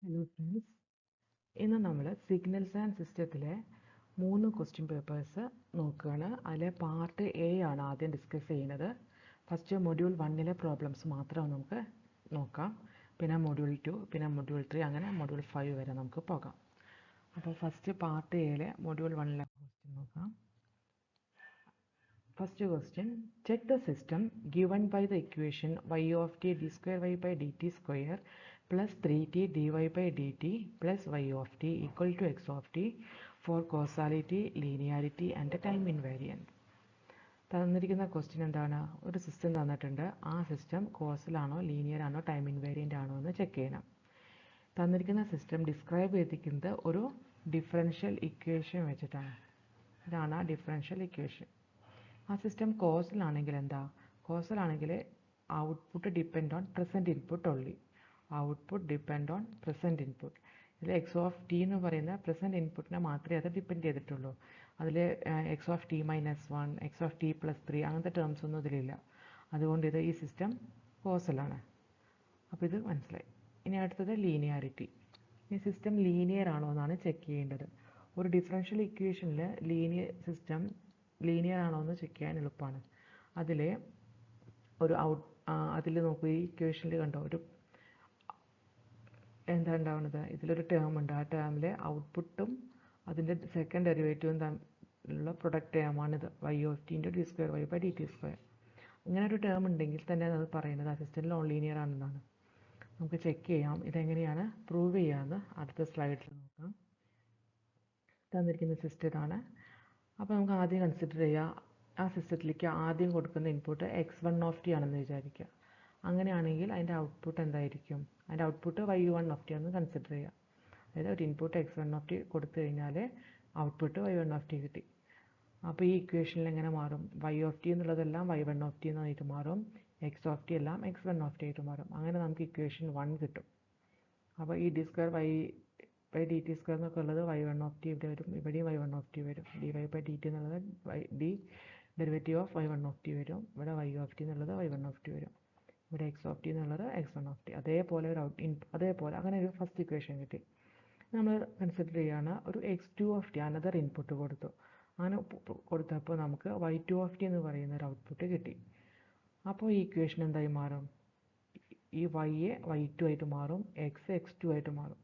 Hello friends, ഇന്ന് നമ്മൾ signals and സിസ്റ്റത്തിലെ 3 ക്വസ്റ്റ്യൻ പേപ്പേഴ്സ് നോക്കുകയാണ്. അതിലെ പാർട്ട് എ ആണ് ആദ്യം ഡിസ്കസ് ചെയ്യുന്നത്. ഫസ്റ്റ് മൊഡ്യൂൾ 1ലെ പ്രോബ്ലംസ് മാത്രം നമുക്ക് നോക്കാം. പിന്നെ മൊഡ്യൂൾ 2, പിന്നെ മൊഡ്യൂൾ 3, അങ്ങനെ മൊഡ്യൂൾ 5 വരെ നമുക്ക് പോകാം. അപ്പോൾ ഫസ്റ്റ് പാർട്ട് എയിലെ മൊഡ്യൂൾ 1ലെ ക്വസ്റ്റ്യൻ നോക്കാം. First question, check the system given by the equation y of t d square y by dt square plus 3t dy by dt plus y of t equal to x of t for causality, linearity and time invariant. തന്നിരിക്കുന്ന question എന്താണ്? ഒരു system തന്നിട്ടുണ്ട്. ആ system കോസലാണോ linear ആണോ time invariant ആണോ എന്ന് check ചെയ്യണം. തന്നിരിക്കുന്ന സിസ്റ്റം ഡിസ്ക്രൈബ് ചെയ്തിരിക്കുന്നത് ഒരു ഡിഫറൻഷ്യൽ ഇക്വേഷൻ വെച്ചിട്ടാണ്. ഇതാണ് ആ ഡിഫറൻഷ്യൽ ഇക്വേഷൻ. ആ സിസ്റ്റം കോസലാണെങ്കിൽ എന്താ? കോസലാണെങ്കിൽ output depend on present input only. Output depend on present input. ഇതിൽ എക്സ് ഓഫ് ടി എന്ന് പറയുന്ന പ്രസൻറ്റ് ഇൻപുട്ടിനെ മാത്രമേ അത് ഡിപ്പെൻഡ് ചെയ്തിട്ടുള്ളൂ. അതിൽ x of t -1, x of t +3 അങ്ങനത്തെ ടേംസ് ഒന്നും ഇതിലില്ല. അതുകൊണ്ട് ഈ സിസ്റ്റം കോസലാണ്. അപ്പോൾ ഇത് മനസ്സിലായി. ഇനി അടുത്തത് ലീനിയാരിറ്റി. ഈ സിസ്റ്റം ലീനിയർ ആണോ എന്നാണ് ചെക്ക് ചെയ്യേണ്ടത്. ഒരു ഡിഫറൻഷ്യൽ ഇക്വേഷനിൽ ലീനിയർ ആണോ എന്ന് ചെക്ക് ചെയ്യാൻ എളുപ്പമാണ്. അതിൽ നോക്കൂ, ഈ ഇക്വേഷനിൽ കണ്ടോ, എന്താ ഉണ്ടാവുന്നത്? ഇതിലൊരു ടേം ഉണ്ട്. ആ ടേമിലെ ഔട്ട്പുട്ടും അതിൻ്റെ സെക്കൻഡ് ഡെറിവേറ്റീവും തമ്മിലുള്ള product ടേമാണിത്. y of t × d square y by dt square. ഇങ്ങനെ ഒരു ടേം ഉണ്ടെങ്കിൽ തന്നെ അത് പറയുന്നത് ആ സിസ്റ്റം നോൺ ലീനിയർ ആണെന്നാണ്. നമുക്ക് ചെക്ക് ചെയ്യാം ഇതെങ്ങനെയാണ് പ്രൂവ് ചെയ്യാമെന്ന് അടുത്ത സ്ലൈഡിൽ നോക്കാം. തന്നിരിക്കുന്ന സിസ്റ്റം ഇതാണ്. അപ്പോൾ നമുക്ക് ആദ്യം കൺസിഡർ ചെയ്യാം, ആ സിസ്റ്റത്തിലേക്ക് ആദ്യം കൊടുക്കുന്ന ഇൻപുട്ട് x1 of t ആണെന്ന് വിചാരിക്കുക. അങ്ങനെയാണെങ്കിൽ അതിൻ്റെ ഔട്ട്പുട്ട് എന്തായിരിക്കും? അതിൻ്റെ ഔട്ട്പുട്ട് y1 of t ആണെന്ന് കൺസിഡർ ചെയ്യാം. അതായത് ഒരു ഇൻപുട്ട് x1 of t കൊടുത്തു കഴിഞ്ഞാൽ ഔട്ട്പുട്ട് y1 of t കിട്ടി. അപ്പോൾ ഈ ഇക്വേഷനിൽ എങ്ങനെ മാറും? y of t എന്നുള്ളതെല്ലാം y1 of t എന്നായിട്ട് മാറും. x of t എല്ലാം x1 of t ആയിട്ട് മാറും. അങ്ങനെ നമുക്ക് ഇക്വേഷൻ 1 കിട്ടും. അപ്പോൾ ഈ d square y by dt square എന്നൊക്കെ ഉള്ളത് y1 of t ഇവിടെ വരും, ഇവിടെയും y1 of t വരും. dy by dt എന്നുള്ളത് d derivative of y1 of t വരും. ഇവിടെ y of t എന്നുള്ളത് y1 of t വരും. ഇവിടെ x of t എന്നുള്ളത് x1 of t. അതേപോലെ അങ്ങനെ ഒരു ഫസ്റ്റ് ഇക്വേഷൻ കിട്ടി. നമ്മൾ കൺസിഡർ ചെയ്യുകയാണ് ഒരു x2 of t another input കൊടുത്തു. അങ്ങനെ കൊടുത്തപ്പോൾ നമുക്ക് y2 of t എന്ന് പറയുന്ന ഒരു ഔട്ട്പുട്ട് കിട്ടി. അപ്പോൾ ഈ ഇക്വേഷൻ എന്തായി മാറും? ഈ y y2 ആയിട്ട് മാറും, x2 ആയിട്ട് മാറും.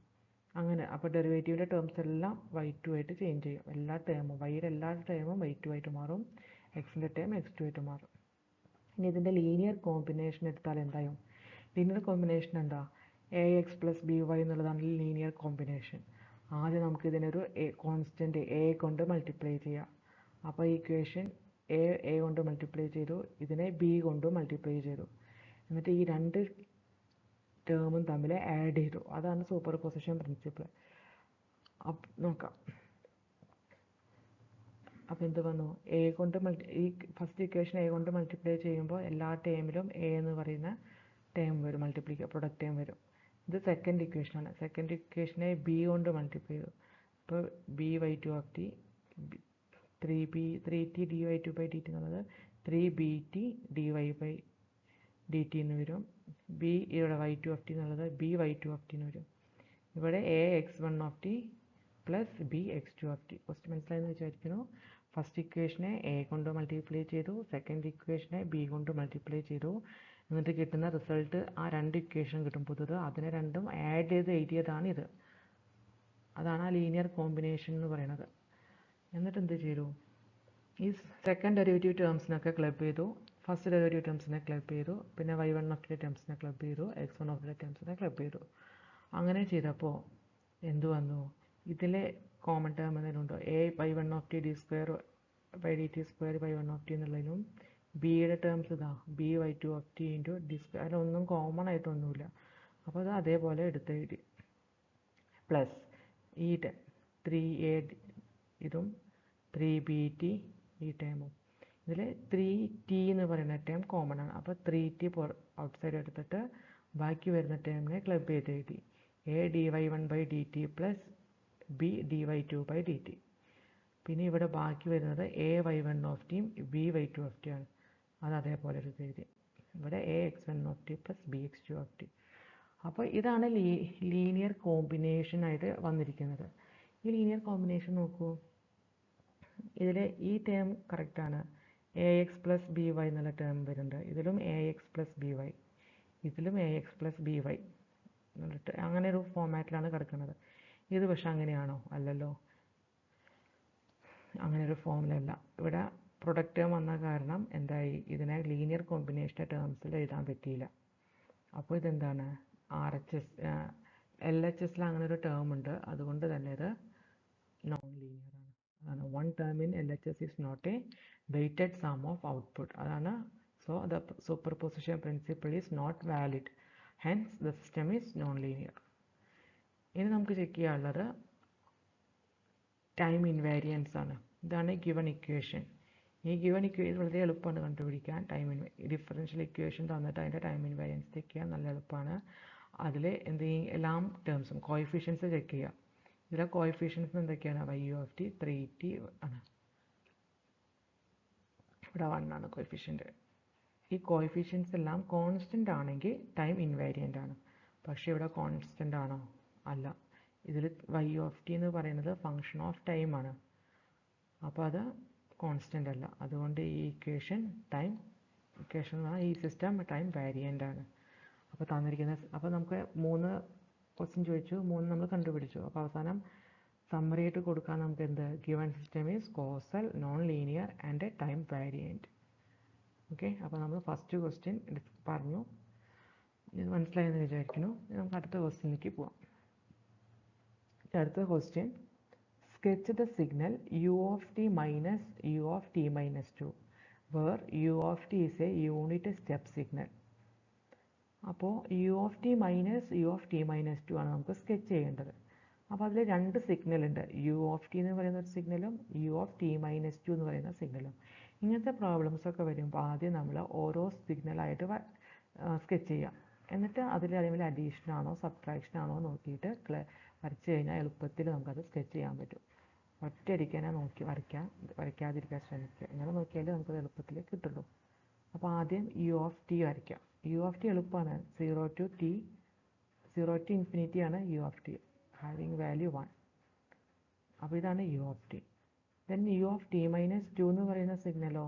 അങ്ങനെ അപ്പോൾ ഡെറിവേറ്റീവിൻ്റെ ടേംസ് എല്ലാം y2 ആയിട്ട് ചേഞ്ച് ചെയ്യും. എല്ലാ ടേമും വൈയുടെ എല്ലാ ടേമും y2 ആയിട്ട് മാറും, എക്സിൻ്റെ ടേം x2 ആയിട്ട് മാറും. ഇനി ഇതിൻ്റെ ലീനിയർ കോമ്പിനേഷൻ എടുത്താൽ എന്തായും? ലീനിയർ കോമ്പിനേഷൻ എന്താ? ax + by എന്നുള്ളതാണ് ലീനിയർ കോമ്പിനേഷൻ. ആദ്യം നമുക്ക് ഇതിനൊരു കോൺസ്റ്റൻറ്റ് a കൊണ്ട് മൾട്ടിപ്ലൈ ചെയ്യാം. അപ്പോൾ ഈ ഇക്വേഷൻ a കൊണ്ട് മൾട്ടിപ്ലൈ ചെയ്തു, ഇതിനെ b കൊണ്ട് മൾട്ടിപ്ലൈ ചെയ്തു. എന്നിട്ട് ഈ രണ്ട് ടേമും തമ്മിൽ ആഡ് ചെയ്തു. അതാണ് സൂപ്പർ പൊസിഷൻ പ്രിൻസിപ്പിൾ. നോക്കാം. അപ്പോൾ എന്ത് വന്നു? ഈ ഫസ്റ്റ് ഇക്വേഷൻ a കൊണ്ട് മൾട്ടിപ്ലൈ ചെയ്യുമ്പോൾ എല്ലാ ടേമിലും a എന്ന് പറയുന്ന ടേം വരും, പ്രൊഡക്റ്റ് ടേം വരും. ഇത് സെക്കൻഡ് ഇക്വേഷനാണ്. സെക്കൻഡ് ഇക്വേഷനെ b കൊണ്ട് മൾട്ടിപ്ലൈ ചെയ്തു. അപ്പോൾ by2 of t 3t dy2 by dt എന്നുള്ളത് 3bt dy by dt എന്ന് വരും. ഇവിടെ y2 of t എന്നുള്ളത് by2 of t എന്ന് വരും. ഇവിടെ ax1 of t plus bx2 of t. First മനസ്സിലായെന്ന് വിചാരിക്കുന്നു. ഫസ്റ്റ് ഇക്വേഷനെ a കൊണ്ട് മൾട്ടിപ്ലൈ ചെയ്തു, സെക്കൻഡ് ഇക്വേഷനെ b കൊണ്ട് മൾട്ടിപ്ലൈ ചെയ്തു. എന്നിട്ട് കിട്ടുന്ന റിസൾട്ട് ആ രണ്ട് ഇക്വേഷൻ കിട്ടും പുതുത്. അതിനെ രണ്ടും ആഡ് ചെയ്ത് എഴുതിയതാണിത്. അതാണ് ആ ലീനിയർ കോമ്പിനേഷൻ എന്ന് പറയുന്നത്. എന്നിട്ട് എന്ത് ചെയ്തു? ഈ സെക്കൻഡ് ഡെറിവേറ്റീവ് ടേംസിനൊക്കെ ക്ലബ് ചെയ്തു, ഫസ്റ്റ് ഡെറിവേറ്റീവ് ടേംസിനെ ക്ലബ് ചെയ്തു, പിന്നെ y1 of t ടേംസിനെ ക്ലബ് ചെയ്തു, x1 of t ടേംസിനെ ക്ലബ് ചെയ്തു. അങ്ങനെ ചെയ്തപ്പോൾ എന്ത് വന്നു? ഇതിലെ കോമൺ ടേം എന്തെങ്കിലുമുണ്ടോ? y1 of t d square by dt square y1 of t എന്നുള്ളതിലും ബിയുടെ ടേംസ് ഇതാ by2 of t × d square. അതിലൊന്നും കോമൺ ആയിട്ടൊന്നുമില്ല. അപ്പോൾ അത് അതേപോലെ എടുത്തെഴുതി. പ്ലസ് ഈ 3a ഇതും 3bt ഈ ടേമും. ഇതിൽ 3t എന്ന് പറയുന്ന ടേം കോമൺ ആണ്. അപ്പോൾ 3t ഔട്ട് സൈഡ് എടുത്തിട്ട് ബാക്കി വരുന്ന ടേമിനെ ക്ലബ് ചെയ്ത് എഴുതി. a dy1 by dt plus b dy2 by dt. പിന്നെ ഇവിടെ ബാക്കി വരുന്നത് ay1 of t by2 of t ആണ്. അത് അതേപോലെ എടുത്ത് എഴുതി. ഇവിടെ ax1 of t plus bx2 of t. അപ്പോൾ ഇതാണ് ലീനിയർ കോമ്പിനേഷനായിട്ട് വന്നിരിക്കുന്നത്. ഈ ലീനിയർ കോമ്പിനേഷൻ നോക്കൂ, ഇതിൽ ഈ ടേം കറക്റ്റാണ്. A x plus b y എന്നുള്ള ടേം വരുന്നുണ്ട്. ഇതിലും a x plus b y, ഇതിലും a x plus b y എന്നിട്ട് അങ്ങനെ ഒരു ഫോമാറ്റിലാണ് കിടക്കുന്നത്. ഇത് പക്ഷെ അങ്ങനെയാണോ? അല്ലല്ലോ, അങ്ങനെ ഒരു ഫോമിലല്ല. ഇവിടെ പ്രൊഡക്റ്റ് ടേം വന്ന കാരണം എന്തായി, ഇതിനെ ലീനിയർ കോമ്പിനേഷൻ ടേംസിൽ എഴുതാൻ പറ്റിയില്ല. അപ്പോൾ ഇതെന്താണ്, R H S L H എസിൽ അങ്ങനെ ഒരു ടേം ഉണ്ട്, അതുകൊണ്ട് തന്നെ ഇത് നോൺ ലീനിയർ ആണ്. അതാണ് one term in L H S is not a weighted sum of output. അതാണ് so the superposition principle is not valid, hence the system is non linear. ഇനി നമുക്ക് ചെക്ക് ചെയ്യാനുള്ളത് ടൈം ഇൻവാരിയൻസ് ആണ്. ഇതാണ് given equation. ഈ given equation വളരെ എളുപ്പമാണ് കണ്ടുപിടിക്കാൻ. ഡിഫറൻഷ്യൽ ഇക്വേഷൻ തന്നിട്ട് അതിൻ്റെ ടൈം ഇൻവാരിയൻസ് ചെക്ക് ചെയ്യാൻ നല്ല എളുപ്പമാണ്. അതിൽ എല്ലാ ടേംസും കോയിഫിഷ്യൻസ് ചെക്ക് ചെയ്യുക. ഇതിലെ കോയിഫിഷ്യൻസ് എന്തൊക്കെയാണ്? Why you of T 3t ആണ്. ഇവിടെ 1 ആണ് കോയിഫിഷ്യൻ്റ്. ഈ കോയിഫിഷ്യൻസ് എല്ലാം കോൺസ്റ്റൻ്റ് ആണെങ്കിൽ ടൈം ഇൻവാരിയൻ്റ് ആണ്. പക്ഷേ ഇവിടെ കോൺസ്റ്റൻ്റ് ആണോ? അല്ല. ഇതിൽ വൈ ഓഫ് ടി എന്ന് പറയുന്നത് ഫങ്ഷൻ ഓഫ് ടൈം ആണ്. അപ്പോൾ അത് കോൺസ്റ്റൻ്റ് അല്ല. അതുകൊണ്ട് ഈ ഇക്വേഷൻ ഈ സിസ്റ്റം ടൈം വാരിയൻ്റ് ആണ്. അപ്പോൾ അപ്പോൾ നമുക്ക് 3 ക്വസ്റ്റ്യൻ ചോദിച്ചു, 3 നമ്മൾ കണ്ടുപിടിച്ചു. അപ്പോൾ അവസാനം സമ്മറി ആയിട്ട് കൊടുക്കാൻ നമുക്ക് എന്ത്, given system is causal, non linear and time variant. Okay, അപ്പോൾ നമ്മൾ ഫസ്റ്റ് ക്വസ്റ്റ്യൻ പറഞ്ഞു. ഇത് മനസ്സിലായെന്ന് വിചാരിക്കുന്നു. നമുക്ക് അടുത്ത ക്വസ്റ്റ്യനിലേക്ക് പോവാം. അടുത്ത question, sketch the signal u of t minus u of t minus 2 where u of t is a unit step signal. അപ്പോൾ u of t minus u of t minus 2 ആണ് നമുക്ക് സ്കെച്ച് ചെയ്യേണ്ടത്. അപ്പോൾ അതിൽ 2 സിഗ്നൽ ഉണ്ട്, u of t എന്ന് പറയുന്ന ഒരു സിഗ്നലും u of t minus 2 എന്ന് പറയുന്ന സിഗ്നലും. ഇങ്ങനത്തെ പ്രോബ്ലംസ് ഒക്കെ വരുമ്പോൾ ആദ്യം നമ്മൾ ഓരോ സിഗ്നലായിട്ട് സ്കെച്ച് ചെയ്യാം. എന്നിട്ട് അതിൽ അതേപോലെ അഡീഷൻ ആണോ സബ്ട്രാക്ഷൻ ആണോ നോക്കിയിട്ട് വരച്ച് കഴിഞ്ഞാൽ എളുപ്പത്തിൽ നമുക്കത് സ്കെച്ച് ചെയ്യാൻ പറ്റും. ഒറ്റയടിക്കാനെ വരയ്ക്കാതിരിക്കാൻ ശ്രമിക്കുക. ഇങ്ങനെ നോക്കിയാലേ നമുക്കത് എളുപ്പത്തിൽ കിട്ടുള്ളൂ. അപ്പോൾ ആദ്യം യു ഓഫ് ടി വരയ്ക്കാം. യു ഓഫ് ടി എളുപ്പമാണ്. 0 to ഇൻഫിനിറ്റി ആണ് U of T, having value 1. അപ്പോൾ ഇതാണ് U of T. Then U of T minus 2 എന്ന് പറയുന്ന സിഗ്നലോ,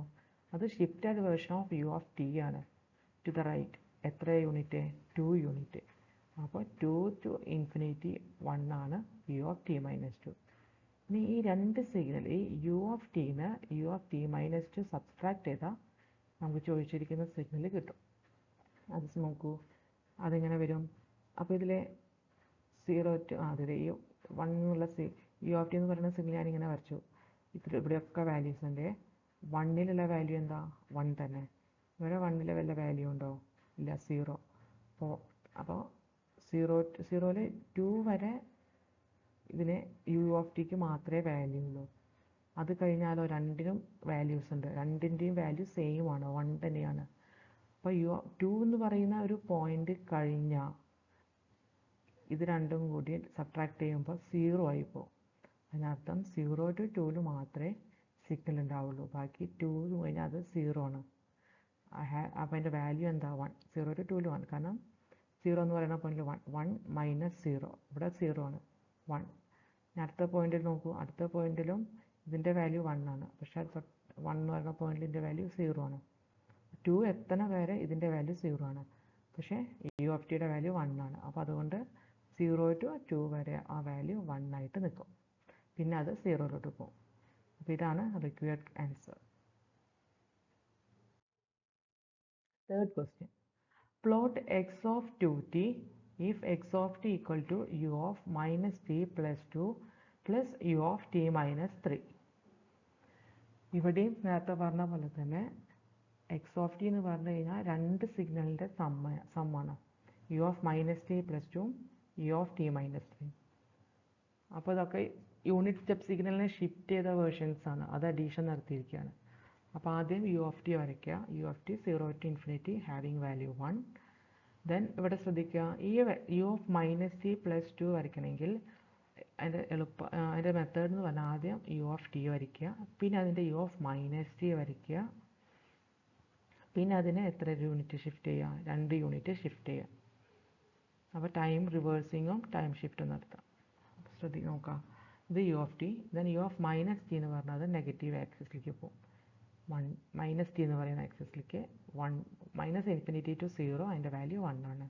അത് shifted version of U of T ആണ്. ടു ദ റൈറ്റ് എത്ര യൂണിറ്റ്? 2 യൂണിറ്റ്. അപ്പോൾ 2 to ഇൻഫിനിറ്റി 1 ആണ് യു ഓഫ് ടി മൈനസ് 2. ഇനി ഈ 2 സിഗ്നൽ, ഈ യു ഓഫ് ടീന്ന് u of T minus 2 subtract ചെയ്താൽ നമുക്ക് ചോദിച്ചിരിക്കുന്ന സിഗ്നൽ കിട്ടും. അത് നോക്കൂ, അതെങ്ങനെ വരും? അപ്പോൾ ഇതിൽ 0 to അതിൽ ഈ 1 എന്നുള്ള യു ഓഫ് ടി എന്ന് പറയുന്ന സിഗ്നൽ ഞാനിങ്ങനെ വരച്ചു. ഇവിടെയൊക്കെ വാല്യൂസ് ഉണ്ട്. 1ലുള്ള വാല്യൂ എന്താ? 1 തന്നെ. ഇവിടെ 1ലെ വല്ല വാല്യൂ ഉണ്ടോ? ഇല്ല, 0. അപ്പോൾ 0ൽ 2 വരെ ഇതിന് യു ഓഫ് ടിക്ക് മാത്രമേ വാല്യൂ ഉള്ളൂ. അത് കഴിഞ്ഞാലോ 2നും വാല്യൂസ് ഉണ്ട്. 2ൻ്റെയും വാല്യൂ സെയിം ആണ്, 1 തന്നെയാണ്. അപ്പോൾ 2 എന്ന് പറയുന്ന ഒരു പോയിന്റ് കഴിഞ്ഞാൽ ഇത് രണ്ടും കൂടി സബ്ട്രാക്ട് ചെയ്യുമ്പോൾ 0 ആയിപ്പോൾ. അതിനർത്ഥം 0 to 2ൽ മാത്രമേ സിഗ്നൽ ഉണ്ടാവുള്ളൂ. ബാക്കി 2 കഴിഞ്ഞാൽ അത് 0 ആണ്. അപ്പോൾ അതിൻ്റെ വാല്യൂ എന്താ? 1. 0 to 2ൽ 1, കാരണം 0 എന്ന് പറയുന്ന പോയിന്റിൽ 1 മൈനസ് 0, ഇവിടെ 0 ആണ്, 1. അടുത്ത പോയിന്റിൽ നോക്കൂ, അടുത്ത പോയിന്റിലും ഇതിൻ്റെ വാല്യൂ 1 ആണ്. പക്ഷേ 1 എന്ന് പറയുന്ന പോയിന്റിൻ്റെ വാല്യൂ 0 ആണ്. 2 എത്തണ വരെ ഇതിൻ്റെ വാല്യൂ 0 ആണ്. പക്ഷേ യു ഓഫ് ടിയുടെ വാല്യൂ 1 ആണ്. അപ്പോൾ അതുകൊണ്ട് 0 to 2 വരെ ആ വാല്യൂ 1 ആയിട്ട് നിൽക്കും. പിന്നെ അത് 0ലോട്ട് പോകും. അപ്പോൾ ഇതാണ് required answer. Third question, plot x of 2t if x of t equal to u of minus t plus 2 plus u of t minus 3. ഇവിടെയും നേരത്തെ പറഞ്ഞ പോലെ തന്നെ എക്സ് ഓഫ് ടി എന്ന് പറഞ്ഞു കഴിഞ്ഞാൽ 2 സിഗ്നലിൻ്റെ സമ്മാണ്. U of minus T plus 2, u of T minus 3. അപ്പോൾ ഇതൊക്കെ യൂണിറ്റ് സ്റ്റെപ്പ് സിഗ്നലിനെ ഷിഫ്റ്റ് ചെയ്ത വേർഷൻസ് ആണ്, അത് അഡീഷൻ നടത്തിയിരിക്കുകയാണ്. അപ്പോൾ ആദ്യം യു ഓഫ് ടി വരയ്ക്കുക. U of t 0 to infinity having value 1. Then ഇവിടെ ശ്രദ്ധിക്കുക, ഈ U of minus T plus 2 വരയ്ക്കണമെങ്കിൽ അതിൻ്റെ മെത്തേഡ് എന്ന് പറഞ്ഞാൽ ആദ്യം യു ഓഫ് ടി വരയ്ക്കുക, പിന്നെ അതിൻ്റെ യു ഓഫ് മൈനസ് ടി വരയ്ക്കുക, പിന്നെ അതിനെ എത്ര യൂണിറ്റ് ഷിഫ്റ്റ് ചെയ്യുക? 2 യൂണിറ്റ് ഷിഫ്റ്റ് ചെയ്യുക. അപ്പോൾ ടൈം റിവേഴ്സിങ്ങും ടൈം ഷിഫ്റ്റും നടത്താം. നോക്കാം, ഇത് U of T, then U of minus T എന്ന് പറഞ്ഞാൽ നെഗറ്റീവ് ആക്സിസിലേക്ക് പോകും. മൈനസ് ടി എന്ന് പറയുന്ന ആക്സിസിലേക്ക് 1 മൈനസ് ഇൻഫിനിറ്റി ടു 0, അതിൻ്റെ വാല്യൂ 1 ആണ്.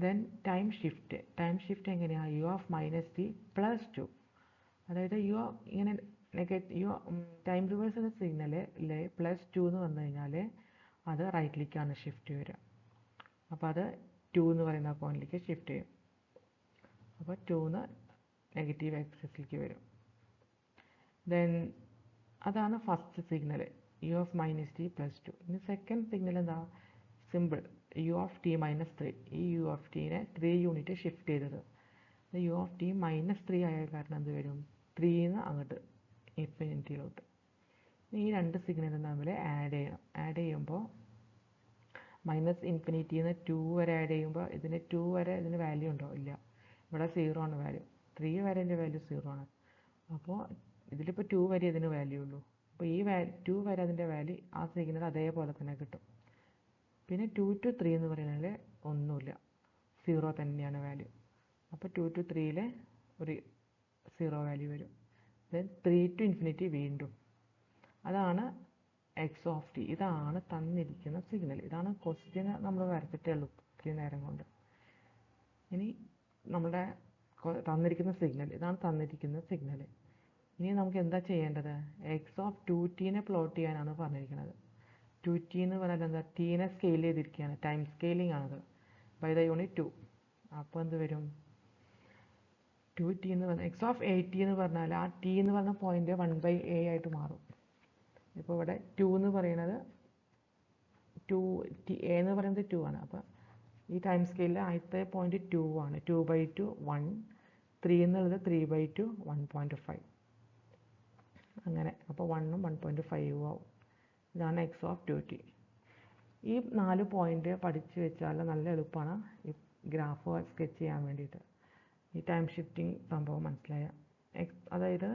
ദെൻ ടൈം ഷിഫ്റ്റ് എങ്ങനെയാണ്? U of minus T plus 2, അതായത് ഇങ്ങനെ ടൈം റിവേഴ്സ് എന്ന സിഗ്നലിലെ പ്ലസ് 2 എന്ന് വന്നു കഴിഞ്ഞാൽ അത് റൈറ്റിലേക്കാണ് ഷിഫ്റ്റ് വരിക. അപ്പോൾ അത് 2 എന്ന് പറയുന്ന പോയിന്റിലേക്ക് ഷിഫ്റ്റ് ചെയ്യും. അപ്പോൾ 2 നെഗറ്റീവ് ആക്സിസിലേക്ക് വരും. ദെൻ അതാണ് first signal, U of minus T plus 2. ഇനി സെക്കൻഡ് സിഗ്നൽ എന്താ? Simple, U of T minus 3. ഈ യു ഓഫ് ടീനെ 3 യൂണിറ്റ് ഷിഫ്റ്റ് ചെയ്തത്. യു ഓഫ് ടി മൈനസ് 3 ആയ കാരണം എന്ത് വരും? 3 അങ്ങോട്ട് ഇൻഫിനിറ്റിയിലോട്ട്. ഈ രണ്ട് സിഗ്നലും തമ്മിൽ ആഡ് ചെയ്യണം. ആഡ് ചെയ്യുമ്പോൾ മൈനസ് ഇൻഫിനിറ്റിയിൽ നിന്ന് 2 വരെ ആഡ് ചെയ്യുമ്പോൾ ഇതിന് 2 വരെ ഇതിന് വാല്യൂ ഉണ്ടോ? ഇല്ല. ഇവിടെ 0 ആണ് വാല്യൂ. 3 വരെ ഇതിൻ്റെ വാല്യൂ 0 ആണ്. അപ്പോൾ ഇതിലിപ്പോൾ 2 വരെ ഇതിന് വാല്യൂ ഉള്ളൂ. അപ്പോൾ ഈ 2 വരെ അതിൻ്റെ വാല്യൂ ആ സിഗ്നൽ അതേപോലെ തന്നെ കിട്ടും. പിന്നെ 2 to 3 എന്ന് പറയുന്നത് ഒന്നുമില്ല, 0 തന്നെയാണ് വാല്യൂ. അപ്പോൾ 2 to 3 ഒരു 0 വാല്യൂ വരും. ദെൻ 3 to ഇൻഫിനിറ്റി വീണ്ടും. അതാണ് എക്സ് ഓഫ് ടി. ഇതാണ് തന്നിരിക്കുന്ന സിഗ്നൽ. ഇതാണ് ക്വസ്റ്റ്യന് നമ്മൾ വരച്ചിട്ടേ ഉള്ളൂ ഇത്രയും നേരം കൊണ്ട്. ഇനി നമ്മുടെ തന്നിരിക്കുന്ന സിഗ്നൽ, ഇതാണ് തന്നിരിക്കുന്ന സിഗ്നൽ. ഇനി നമുക്ക് എന്താ ചെയ്യേണ്ടത്? എക്സ് ഓഫ് 2t പ്ലോട്ട് ചെയ്യാനാണ് പറഞ്ഞിരിക്കുന്നത്. 2t എന്ന് പറഞ്ഞാൽ എന്താ? ടീനെ സ്കെയിൽ ചെയ്തിരിക്കുകയാണ്, ടൈം സ്കെയിലിംഗ് ആണത്, ബൈ ദ യൂണിറ്റ് 2. അപ്പോൾ എന്ത് വരും? 2t എന്ന് പറഞ്ഞാൽ എക്സ് ഓഫ് 8t എന്ന് പറഞ്ഞാൽ ആ ടി എന്ന് പറഞ്ഞ പോയിന്റ് 1/a ആയിട്ട് മാറും. ഇപ്പോൾ ഇവിടെ 2 എന്ന് പറയുന്നത് 2 എ എന്ന് പറയുന്നത് 2 ആണ്. അപ്പോൾ ഈ ടൈം സ്കെയിലിൽ ആദ്യത്തെ പോയിന്റ് 2 ആണ്. 2/2 1, 3 എന്നുള്ളത് 3/2 1.5 അങ്ങനെ. അപ്പോൾ 1ഉം 1.5 ആവും. ഇതാണ് എക്സ് ഓഫ് 2t. ഈ 4 പോയിന്റ് പഠിച്ചു വെച്ചാൽ നല്ല എളുപ്പമാണ് ഈ ഗ്രാഫ് സ്കെച്ച് ചെയ്യാൻ വേണ്ടിയിട്ട്. ഈ ടൈം ഷിഫ്റ്റിംഗ് സംഭവം മനസ്സിലായ. അതായത്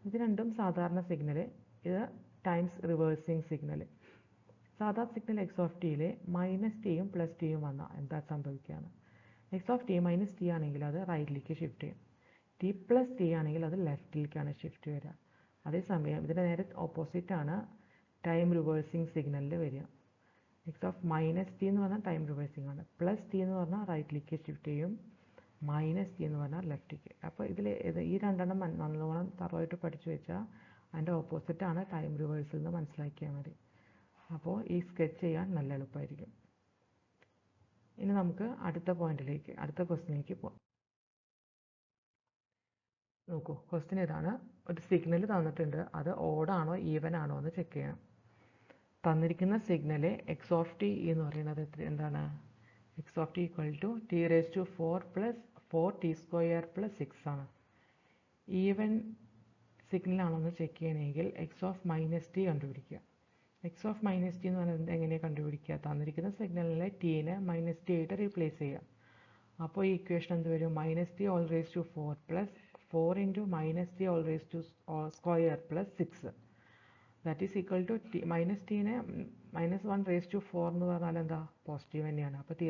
ഇത് രണ്ടും സാധാരണ സിഗ്നൽ, ഇത് ടൈംസ് റിവേഴ്സിങ് സിഗ്നൽ. സാധാ സിഗ്നൽ എക്സ് ഓഫ് ടിയിൽ മൈനസ് ടിയും പ്ലസ് ടിയും വന്നാൽ എന്താ സംഭവിക്കുകയാണ്? X of T minus t ആണെങ്കിൽ അത് റൈറ്റിലേക്ക് ഷിഫ്റ്റ് ചെയ്യും. ടി പ്ലസ് ടി ആണെങ്കിൽ അത് ലെഫ്റ്റിലേക്കാണ് ഷിഫ്റ്റ് വരിക. അതേസമയം ഇതിൻ്റെ നേരെ ഓപ്പോസിറ്റാണ് ടൈം റിവേഴ്സിങ് സിഗ്നലിൽ വരിക. എക്സ് ഓഫ് മൈനസ് ടി എന്ന് പറഞ്ഞാൽ ടൈം റിവേഴ്സിംഗ് ആണ്. പ്ലസ് ടി എന്ന് പറഞ്ഞാൽ റൈറ്റിലേക്ക് ഷിഫ്റ്റ് ചെയ്യും. മൈനസ് ടി എന്ന് പറഞ്ഞാൽ ലെഫ്റ്റിലേക്ക്. അപ്പോൾ ഇതിൽ ഈ രണ്ടെണ്ണം നല്ലോണം തറവായിട്ട് പഠിച്ചു വെച്ചാൽ അതിൻ്റെ ഓപ്പോസിറ്റാണ് ടൈം റിവേഴ്സൽ എന്ന് മനസ്സിലാക്കിയാൽ മതി. അപ്പോൾ ഈ സ്കെച്ച് ചെയ്യാൻ നല്ല എളുപ്പമായിരിക്കും. ഇനി നമുക്ക് അടുത്ത പോയിന്റിലേക്ക്, അടുത്ത ക്വസ്റ്റിനിലേക്ക് പോകാം. നോക്കൂ, ക്വസ്റ്റ്യൻ ഇതാണ്. ഒരു സിഗ്നൽ തന്നിട്ടുണ്ട്, അത് ഓഡാണോ ഈവൻ ആണോ എന്ന് ചെക്ക് ചെയ്യണം. തന്നിരിക്കുന്ന സിഗ്നൽ എക്സ് ഓഫ് ടി എന്ന് പറയുന്നത് എന്താണ്? X of T equal to t⁴ plus 4t² plus 6 ആണ്. ഈവൻ സിഗ്നൽ ആണോ എന്ന് ചെക്ക് ചെയ്യണമെങ്കിൽ എക്സ് ഓഫ് മൈനസ് ടി കണ്ടുപിടിക്കുക. എക്സ് ഓഫ് മൈനസ് ടി എന്ന് പറയുന്നത് എങ്ങനെയാണ് കണ്ടുപിടിക്കുക? തന്നിരിക്കുന്ന സിഗ്നലിലെ ടീനെ മൈനസ് ടി ആയിട്ട് റീപ്ലേസ് ചെയ്യുക. അപ്പോൾ ഈ ഇക്വേഷൻ എന്ത് വരും? -t⁴ plus 4 into -t² plus 6 that is equal to minus ടീനെ -1⁴ എന്ന് പറഞ്ഞാൽ എന്താ? പോസിറ്റീവ് തന്നെയാണ്. അപ്പോൾ t⁴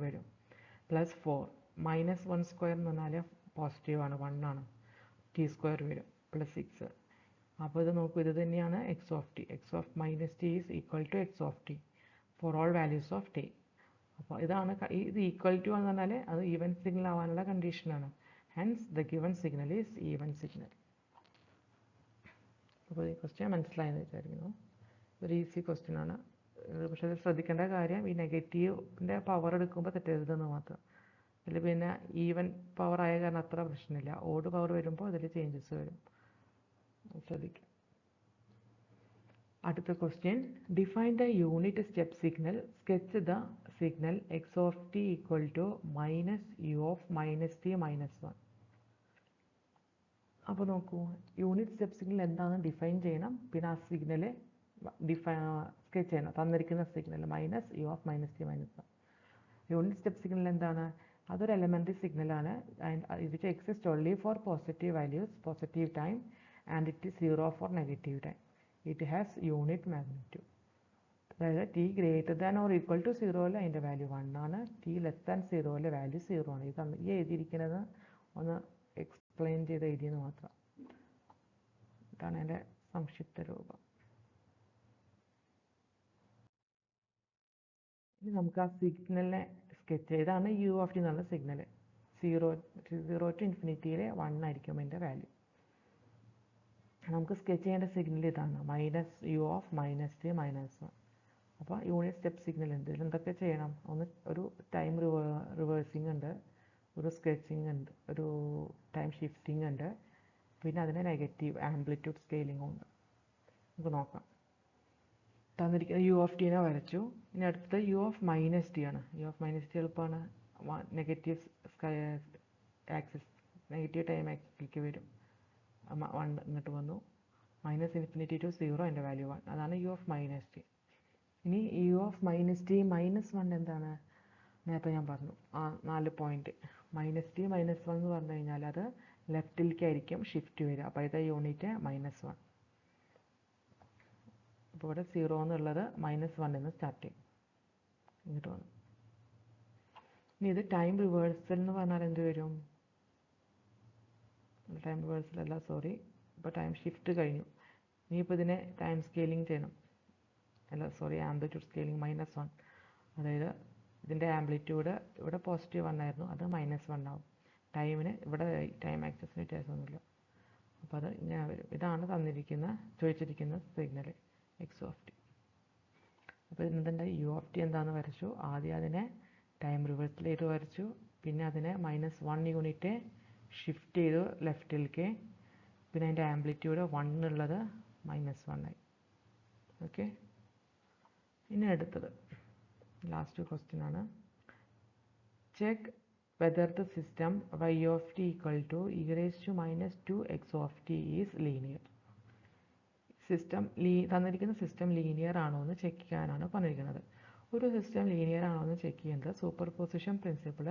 വരും. പ്ലസ് 4 -1² എന്ന് പറഞ്ഞാൽ പോസിറ്റീവാണ്, 1 ആണ്. t² വരും പ്ലസ് 6. അപ്പോൾ ഇത് നോക്കൂ, ഇത് തന്നെയാണ് X of T. X of minus T is equal to X of T for all values of T. അപ്പോൾ ഇതാണ് ഇത് ഈക്വൽ ടു എന്ന് പറഞ്ഞാൽ അത് ഈവൻ സിഗ്നൽ ആവാനുള്ള കണ്ടീഷനാണ്. Hence the given signal is even signal. അപ്പോൾ ഈ ക്വസ്റ്റ്യൻ മനസ്സിലായെന്ന് വിചാരിക്കുന്നു. ഒരു ഈസി ക്വസ്റ്റ്യൻ ആണ്. പക്ഷേ അത് ശ്രദ്ധിക്കേണ്ട കാര്യം ഈ നെഗറ്റീവിൻ്റെ പവർ എടുക്കുമ്പോൾ തെറ്റരുതെന്ന് മാത്രം. ഇതിൽ പിന്നെ ഈവൻ പവർ ആയ കാരണം അത്ര പ്രശ്നമില്ല. ഓഡ് പവർ വരുമ്പോൾ അതിൽ ചേഞ്ചസ് വരും, ശ്രദ്ധിക്കുക. അടുത്ത question, define the unit step signal, sketch the signal X of T equal to minus U of minus T minus 1. അപ്പോൾ നോക്കൂ, യൂണിറ്റ് സ്റ്റെപ്പ് സിഗ്നൽ എന്താണെന്ന് ഡിഫൈൻ ചെയ്യണം. പിന്നെ ആ സിഗ്നൽ സ്കെച്ച് ചെയ്യണം. തന്നിരിക്കുന്ന signal minus U of minus T minus 1. Unit step signal എന്താണ്? അതൊരു എലമെൻ്ററി സിഗ്നലാണ്. Which exist only for positive values, positive time, and it is 0 for negative time. It has unit magnitude. അതായത് t greater than or equal to സീറോയിൽ അതിൻ്റെ value 1 ആണ്, t less than സീറോയിലെ value 0 ആണ്. ഈ എഴുതിയിരിക്കുന്നത് ഒന്ന് എക്സ്പ്ലെയിൻ ചെയ്ത് എഴുതിയെന്ന് മാത്രം. ഇതാണ് എൻ്റെ സംക്ഷിപ്ത രൂപം. ഇനി നമുക്ക് ആ സിഗ്നലിനെ സ്കെച്ച് ചെയ്ത്, ഇതാണ് യു ഓഫ് ടി എന്നുള്ള സിഗ്നൽ. 0 ടു ഇൻഫിനിറ്റിയിലെ 1 ആയിരിക്കും അതിൻ്റെ വാല്യൂ. നമുക്ക് സ്കെച്ച് ചെയ്യേണ്ട സിഗ്നൽ ഇതാണ്, minus U of minus T minus 1. അപ്പോൾ യൂണിറ്റ് സ്റ്റെപ്പ് സിഗ്നൽ ഉണ്ട്. ഇതിലെന്തൊക്കെ ചെയ്യണം? ഒരു ടൈം റിവേഴ്സിംഗ് ഉണ്ട്, ഒരു സ്കെച്ചിങ് ഉണ്ട്, ഒരു ടൈം ഷിഫ്റ്റിംഗ് ഉണ്ട്, പിന്നെ അതിന് നെഗറ്റീവ് ആംപ്ലിറ്റ്യൂഡ് സ്കെയിലിംഗും ഉണ്ട്. നമുക്ക് നോക്കാം. തന്നിരിക്കുന്ന യു ഓഫ് ടീനെ വരച്ചു. ഇനി അടുത്തത് യു ഓഫ് മൈനസ് ടി ആണ്. യു ഓഫ് മൈനസ് ടി എളുപ്പമാണ്. നെഗറ്റീവ് ആക്സിസ്, നെഗറ്റീവ് ടൈം ആക്സിലേക്ക് വരും. 1 ഇങ്ങോട്ട് വന്നു. മൈനസ് ഇൻഫിനിറ്റി ടു 0 അതിൻ്റെ വാല്യൂ 1. അതാണ് യു ഓഫ് മൈനസ് ടി. ഇനി U of minus T minus 1 എന്താണ്? നേരത്തെ ഞാൻ പറഞ്ഞു, 4 പോയിന്റ്. മൈനസ് ടി മൈനസ് 1 എന്ന് പറഞ്ഞു കഴിഞ്ഞാൽ അത് ലെഫ്റ്റിലേക്കായിരിക്കും ഷിഫ്റ്റ് വരിക. അപ്പോൾ ഇതാ യൂണിറ്റ് -1. അപ്പോൾ ഇവിടെ 0 എന്നുള്ളത് -1 എന്ന് സ്റ്റാർട്ട് ചെയ്യും, ഇങ്ങോട്ട് വന്നു. ഇനി ഇത് ടൈം റിവേഴ്സൽ എന്ന് പറഞ്ഞാൽ എന്ത് വരും? ടൈം റിവേഴ്സൽ അല്ല, സോറി, ഇപ്പോൾ ടൈം ഷിഫ്റ്റ് കഴിഞ്ഞു. ഇനിയിപ്പോൾ ഇതിനെ ടൈം സ്കെയിലിംഗ് ചെയ്യണം. അല്ല സോറി, ആംപ്ലിറ്റ്യൂഡ് സ്കെയിലിംഗ് -1. അതായത് ഇതിൻ്റെ ആംപ്ലിറ്റ്യൂഡ് ഇവിടെ +1 ആയിരുന്നു, അത് -1 ആവും. ടൈമിന് ഇവിടെ ടൈം ആക്സിസിന് വ്യത്യാസമൊന്നുമില്ല. അപ്പോൾ അത് ഇങ്ങനെ വരും. ഇതാണ് ചോദിച്ചിരിക്കുന്ന സിഗ്നൽ എക്സ് ഓഫ് ടി. അപ്പോൾ ഇതിൻ്റെ യു ഓഫ് ടി എന്താണെന്ന് വരച്ചു. ആദ്യം അതിനെ ടൈം റിവേഴ്സിലേക്ക് വരച്ചു, പിന്നെ അതിനെ -1 യൂണിറ്റ് ഷിഫ്റ്റ് ചെയ്തു ലെഫ്റ്റിലേക്ക്, പിന്നെ അതിൻ്റെ ആംപ്ലിറ്റ്യൂഡ് 1 ഉള്ളത് -1 ആയി. ഓക്കെ, ഇനി അടുത്തത് ലാസ്റ്റ് ക്വസ്റ്റ്യൻ ആണ്. Check whether the system y of t equal to e raised to -2x of t is linear. System തന്നിരിക്കുന്ന സിസ്റ്റം ലീനിയർ ആണോ എന്ന് ചെക്ക് ചെയ്യാനാണ് പറഞ്ഞിരിക്കുന്നത്. ഒരു സിസ്റ്റം ലീനിയർ ആണോ എന്ന് ചെക്ക് ചെയ്യുന്നത് സൂപ്പർ പൊസിഷൻ പ്രിൻസിപ്പിൾ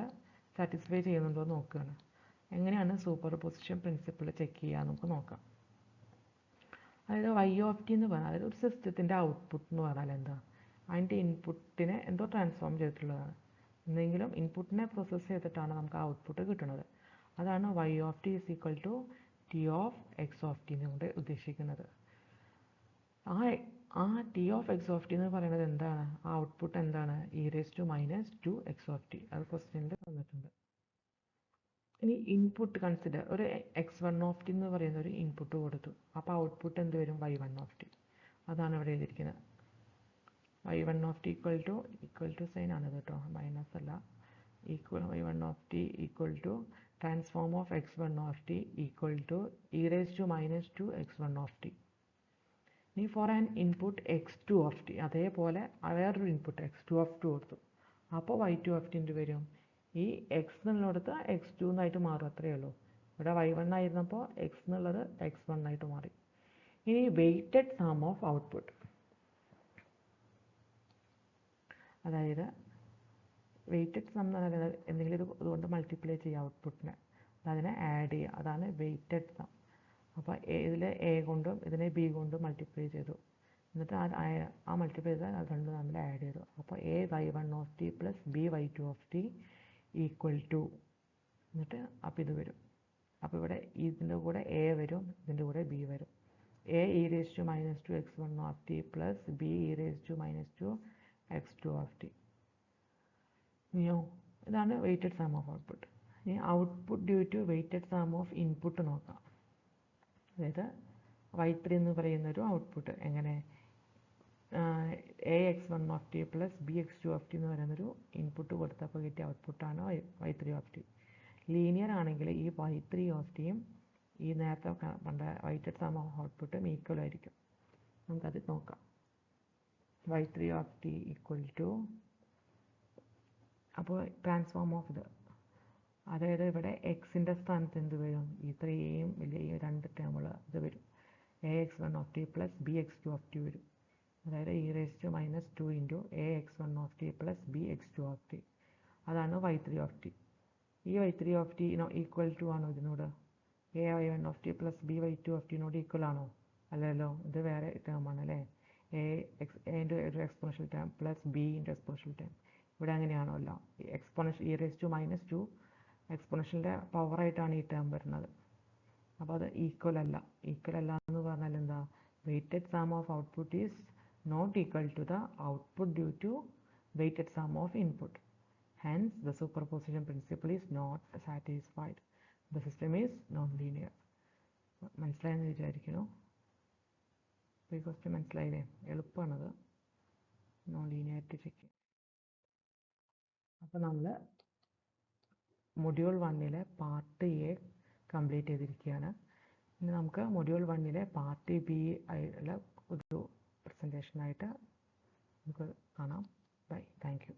സാറ്റിസ്ഫൈ ചെയ്യുന്നുണ്ടോ എന്ന് നോക്കുകയാണ്. എങ്ങനെയാണ് സൂപ്പർ പൊസിഷൻ പ്രിൻസിപ്പിൾ ചെക്ക് ചെയ്യുക നമുക്ക് നോക്കാം. അതായത് y of t എന്ന് പറഞ്ഞാൽ ഒരു സിസ്റ്റത്തിൻ്റെ ഔട്ട്പുട്ട് എന്ന് പറഞ്ഞാൽ എന്താ? അതിൻ്റെ ഇൻപുട്ടിനെ എന്തോ ട്രാൻസ്ഫോം ചെയ്തിട്ടുള്ളതാണ്. എന്തെങ്കിലും ഇൻപുട്ടിനെ പ്രോസസ്സ് ചെയ്തിട്ടാണ് നമുക്ക് ഔട്ട്പുട്ട് കിട്ടുന്നത്. അതാണ് y of t is equal to t of x of t കൊണ്ട് ഉദ്ദേശിക്കുന്നത്. ആ T of X of t എന്ന് പറയുന്നത് എന്താണ്? ആ ഔട്ട്പുട്ട് എന്താണ്? e raised to -2x of t. അത് ക്വസ്റ്റ്യനിൽ തന്നിട്ടുണ്ട്. ഇനി ഇൻപുട്ട് കൺസിഡർ, ഒരു x1 of t എന്ന് പറയുന്ന ഒരു ഇൻപുട്ട് കൊടുത്തു. അപ്പോൾ ഔട്ട്പുട്ട് എന്ത് വരും? y1 of t. അതാണ് ഇവിടെ എഴുതിയിരിക്കുന്നത്. y1 of t equal to sign ആണ് കേട്ടോ, മൈനസ് അല്ല. y1 of t equal to transform of x1 of t equal to e raised to -2x1 of t. ഇനി for an input x2 of t, അതേപോലെ വേറൊരു input x2 of t കൊടുത്തു. അപ്പോൾ y2 of t എന്ത് വരും? ഈ x എന്നുള്ളിടത്ത് x2 എന്നായിട്ട് മാറും, അത്രയേ ഉള്ളൂ. ഇവിടെ y1 ആയിരുന്നപ്പോൾ x എന്നുള്ളത് x1 ആയിട്ട് മാറി. ഇനി വെയ്റ്റഡ് സം ഓഫ് ഔട്ട്പുട്ട്, അതായത് വെയ്റ്റഡ് സം എന്ന് പറയുന്നത് എന്തെങ്കിലും ഇതുകൊണ്ട് മൾട്ടിപ്ലൈ ചെയ്യുക ഔട്ട്പുട്ടിനെ, അതിനെ ആഡ് ചെയ്യുക, അതാണ് വെയ്റ്റഡ് സം. അപ്പോൾ ഇതിൽ എ കൊണ്ടും ഇതിനെ ബി കൊണ്ടും മൾട്ടിപ്ലൈ ചെയ്തു, എന്നിട്ട് ആ മൾട്ടിപ്ലൈ ചെയ്ത് അത് രണ്ടും തമ്മിൽ ആഡ് ചെയ്തു. അപ്പോൾ a y1 of t plus b y2 of t equal to, എന്നിട്ട് അപ്പോൾ ഇത് വരും. അപ്പോൾ ഇവിടെ ഇതിൻ്റെ കൂടെ a വരും, ഇതിൻ്റെ കൂടെ b വരും. a e raised to -2x1 of t plus b e raised to -2x2 of t. ഇതാണ് വെയ്റ്റഡ് സം ഓഫ് ഔട്ട്പുട്ട്. ഇനി output due to weighted sum of input നോക്കാം. അതായത് y3 എന്ന് പറയുന്നൊരു ഔട്ട്പുട്ട് എങ്ങനെ? ax1 of t plus bx2 of t എന്ന് പറയുന്നൊരു input കൊടുത്തപ്പോൾ കിട്ടിയ ഔട്ട്പുട്ടാണ് y3 of t. ലീനിയർ ആണെങ്കിൽ ഈ y3 of tയും ഈ നേരത്തെ കണ്ട വെയ്റ്റഡ് സം ഓഫ് ഔട്ട്പുട്ടും ഈക്വൽ ആയിരിക്കും. നമുക്കത് നോക്കാം. y3 of t equal to, അപ്പോൾ ട്രാൻസ്ഫോം ഓഫ് ഇത്, അതായത് ഇവിടെ എക്സിൻ്റെ സ്ഥാനത്ത് എന്ത് വരും? ഇത്രയും വലിയ ഈ രണ്ട് ടേമുകൾ ഇത് വരും. ax1 of t plus bx2 of t വരും. അതായത് e raised to -2 into ax1 of t plus bx2 of t. അതാണ് y3 of t. ഈ y3 of t equal to ആണോ ഇതിനോട്? ay1 of t plus by2 of t നോട് equal ആണോ? അല്ലല്ലോ, ഇത് വേറെ ടേമാണ് അല്ലേ. എ ഇൻറ്റു ഒരു exponential term plus B into exponential term. ഇവിടെ അങ്ങനെയാണല്ലോ, എക്സ്പോണൻഷ്യൽ e⁻² എക്സ്പോണൻഷ്യലിൻ്റെ പവറായിട്ടാണ് ഈ ടേം വരുന്നത്. അപ്പോൾ അത് ഈക്വൽ അല്ല എന്ന് പറഞ്ഞാൽ എന്താ, weighted sum of output is not equal to the output due to weighted sum of input. Hence, the superposition principle is not satisfied. The system is non-linear. മനസ്സിലായെന്ന് വിചാരിക്കുന്നു. ഈ ക്വസ്റ്റ്യൻ മനസ്സിലായില്ലേ? എളുപ്പമാണത്, നോൺ ലീനിയാരിറ്റി ചെക്ക് ചെയ്യാം. അപ്പോൾ നമ്മൾ module 1 part A complete ചെയ്തിരിക്കുകയാണ്. ഇനി നമുക്ക് മൊഡ്യൂൾ 1 പാർട്ട് ബി ആയുള്ള ഒരു പ്രസൻറ്റേഷനായിട്ട് നമുക്ക് കാണാം. Bye, thank U.